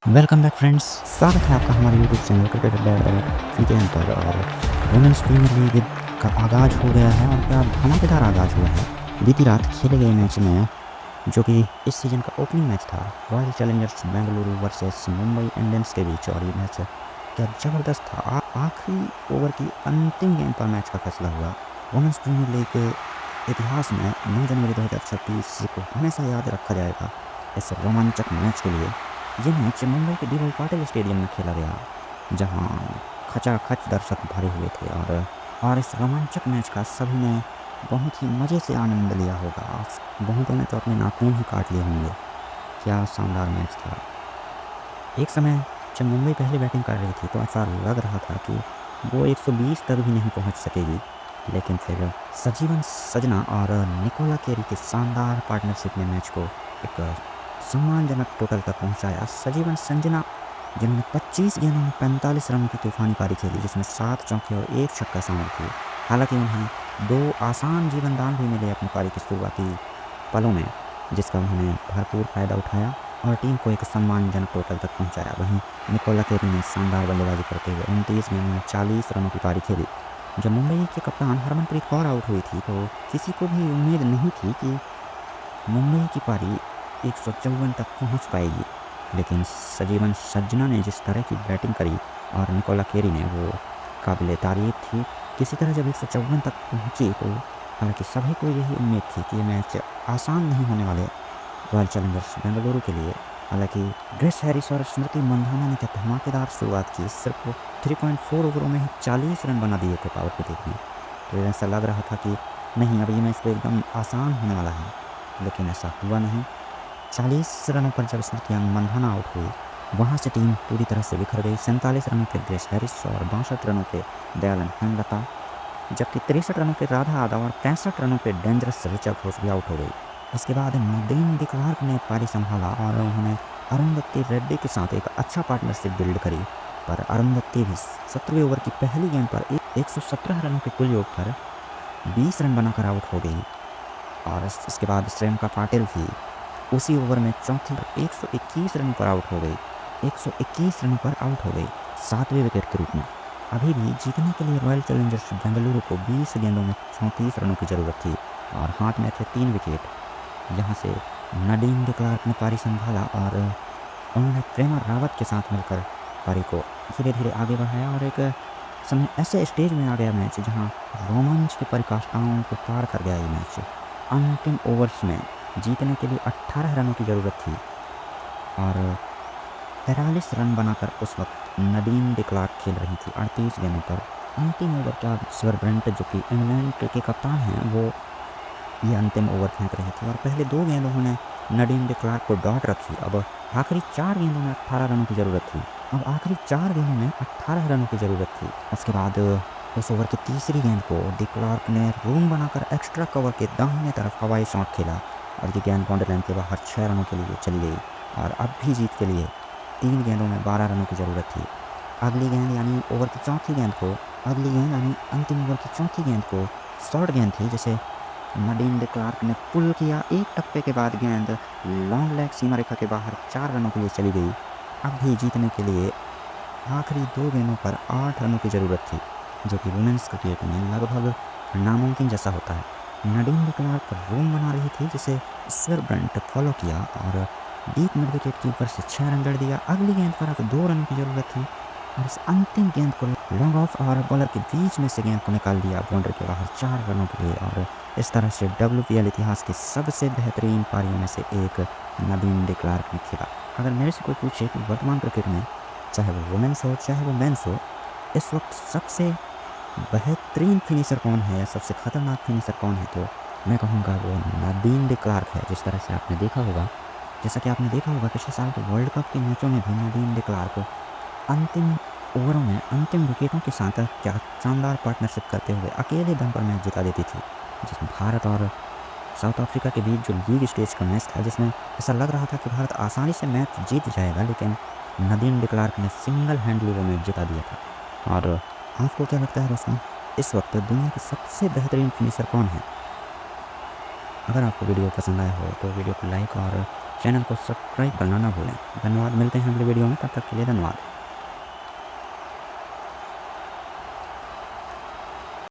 Welcome back friends, स्वागत है आपका हमारे यूट्यूब चैनल क्रिकेट वीकेंड पर। और वुमेन्स प्रीमियर लीग का आगाज़ हो गया है और क्या धमाकेदार आगाज़ हुआ है। बीती रात खेले गए मैच में, जो कि इस सीज़न का ओपनिंग मैच था, royal Challengers Bengaluru versus Mumbai Indians के बीच, और ये मैच क्या ज़बरदस्त था। आखिरी ओवर की अंतिम गेंद पर मैच का फैसला हुआ। वुमेन्स प्रीमियर लीग के इतिहास में 9 जनवरी 2026 को हमेशा याद रखा जाएगा इस रोमांचक मैच के लिए। ये मैच मुंबई के डी.वाई. पाटिल स्टेडियम में खेला गया, जहां खचाखच दर्शक भरे हुए थे। और इस रोमांचक मैच का सभी ने बहुत ही मज़े से आनंद लिया होगा। बहुतों ने तो अपने नाखून ही काट लिए होंगे। क्या शानदार मैच था। एक समय जब मुंबई पहले बैटिंग कर रही थी तो ऐसा लग रहा था कि वो 120 तक भी नहीं पहुंच सकेगी, लेकिन फिर सजीवन सजना और निकोला केरी के शानदार पार्टनरशिप ने मैच को एक सम्मानजनक टोटल तक पहुंचाया। सजीवन संजना, जिन्होंने 25 गेंदों में 45 रनों की तूफानी पारी खेली, जिसमें 7 चौके और 1 छक्का शामिल थे। हालांकि उन्हें 2 आसान जीवन दान भी मिले अपनी पारी के शुरुआती पलों में, जिसका उन्होंने भरपूर फायदा उठाया और टीम को एक सम्मानजनक टोटल तक पहुंचाया। वहीं निकोला केरी ने शानदार बल्लेबाजी करते हुए 29 गेंदों में 40 रनों की पारी खेली। जब मुंबई के कप्तान हरमनप्रीत कौर आउट हुई थी तो किसी को भी उम्मीद नहीं थी कि मुंबई की पारी 154 तक पहुंच पाएगी, लेकिन सजीवन सज्जना ने जिस तरह की बैटिंग करी और निकोला केरी ने, वो काबिले तारीफ थी। किसी तरह जब 154 तक पहुंची तो हालांकि सभी को यही उम्मीद थी कि ये मैच आसान नहीं होने वाले रॉयल चैलेंजर्स बेंगलुरु के लिए। हालांकि ग्रेस हैरिस और स्मृति मंधाना ने क्या धमाकेदार शुरुआत की। सिर्फ 3.4 ओवरों में ही 40 रन बना दिए थे पावर प्ले में। तो ऐसा लग रहा था कि नहीं, अब ये मैच तो एकदम आसान होने वाला है, लेकिन ऐसा हुआ नहीं। 40 रनों पर जब स्मृति मंधाना आउट हुई, वहां से टीम पूरी तरह से बिखर गई। 47 रनों पे ग्रेस हैरिस और 62 रनों पे दयालन हेमलता, जबकि 63 रनों पे राधा यादव और 65 रनों पे डेंजरस ऋचा घोष भी आउट हो गई। इसके बाद नदीम डी क्लार्क ने पारी संभाला और उन्होंने अरुंधति रेड्डी के साथ एक अच्छा पार्टनरशिप बिल्ड करी। पर अरुंधति भी 17वें ओवर की पहली गेंद पर 117 रनों के कुल योग पर 20 रन बनाकर आउट हो गई। और इसके बाद श्रेयंका पाटिल भी उसी ओवर में चौथी 121 रनों पर आउट हो गई। 121 रनों पर आउट हो गई 7वें विकेट के रूप में। अभी भी जीतने के लिए रॉयल चैलेंजर्स बेंगलुरु को 20 गेंदों में 34 रनों की ज़रूरत थी और हाथ में थे 3 विकेट। यहाँ से नदीम डी क्लार्क ने पारी संभाला और उन्होंने प्रेमा रावत के साथ मिलकर पारी को धीरे धीरे आगे बढ़ाया और एक समय ऐसे स्टेज में आ गया मैच जहाँ रोमांच की पराकाष्ठाओं को पार कर गया ये मैच। अंतिम ओवर्स में जीतने के लिए 18 रनों की ज़रूरत थी और 43 रन बनाकर उस वक्त नदीम डी क्लार्क खेल रही थी 38 गेंदों पर। अंतिम ओवर का स्वर ब्रेंट, जो कि इंग्लैंड के कप्तान हैं, वो ये अंतिम ओवर फेंक रहे थे और पहले 2 गेंदों में Nadeem de Klerk co dot रखी। अब आखिरी 4 गेंदों में 18 रनों की ज़रूरत थी। अब आखिरी 4 गेंदों में 18 रनों की ज़रूरत थी। उसके बाद उस ओवर की तीसरी गेंद को डी क्लार्क ने रूम बनाकर एक्स्ट्रा कवर के दाहिने तरफ हवाई शॉट खेला और ये गेंद बाउंड्री लाइन के बाहर 6 रनों के लिए चली गई। और अब भी जीत के लिए 3 गेंदों में 12 रनों की ज़रूरत थी। अगली गेंद यानी ओवर की चौथी गेंद को अगली गेंद यानी अंतिम ओवर की चौथी गेंद को शॉर्ट गेंद थी, जिसे नदीम डी क्लार्क ने पुल किया। एक टप्पे के बाद गेंद लॉन्ग लेग सीमा रेखा के बाहर 4 रनों के लिए चली गई। अब भी जीतने के लिए आखिरी 2 गेंदों पर 8 रनों की ज़रूरत थी, जो कि वुमेन्स क्रिकेट में लगभग नामुमकिन जैसा होता है। नदीम डी क्लार्क रूम बना रही थी, जिसे स्वर ब्रेंट फॉलो किया और डीप मिड विकेट के ऊपर से 6 रन जड़ दिया। अगली गेंद पर अब 2 रनों की ज़रूरत थी और इस अंतिम गेंद को लॉन्ग ऑफ और बॉलर के बीच में से गेंद को निकाल दिया बाउंड्री के बाहर 4 रनों के लिए। और इस तरह से WPL इतिहास की सबसे बेहतरीन पारियों में से एक नदीम डी क्लार्क ने खेला। अगर मेरे से कोई पूछे कि वर्तमान क्रिकेट में, चाहे वो वुमेन्स हो चाहे वो मेंस हो, इस वक्त सबसे बेहतरीन फिनिशर कौन है या सबसे खतरनाक फिनिशर कौन है, तो मैं कहूँगा वो नदीम डी क्लार्क है। जिस तरह से आपने देखा होगा, जैसा कि आपने देखा होगा पिछले साल के वर्ल्ड कप के मैचों में भी नदीम डी क्लार्क अंतिम ओवरों में अंतिम विकेटों के साथ क्या शानदार पार्टनरशिप करते हुए अकेले दम पर मैच जिता देती थी। जिसमें भारत और साउथ अफ्रीका के बीच जो लीग स्टेज का मैच था, जिसमें ऐसा लग रहा था कि भारत आसानी से मैच जीत जाएगा, लेकिन नदीम डी क्लार्क ने सिंगल हैंडली वो मैच जिता दिया था। और आपको क्या लगता है दोस्तों, इस वक्त दुनिया की सबसे बेहतरीन फिनिशर कौन है? अगर आपको वीडियो पसंद आया हो तो वीडियो को लाइक और चैनल को सब्सक्राइब करना ना भूलें। धन्यवाद, मिलते हैं अगली वीडियो में, तब तक के लिए धन्यवाद।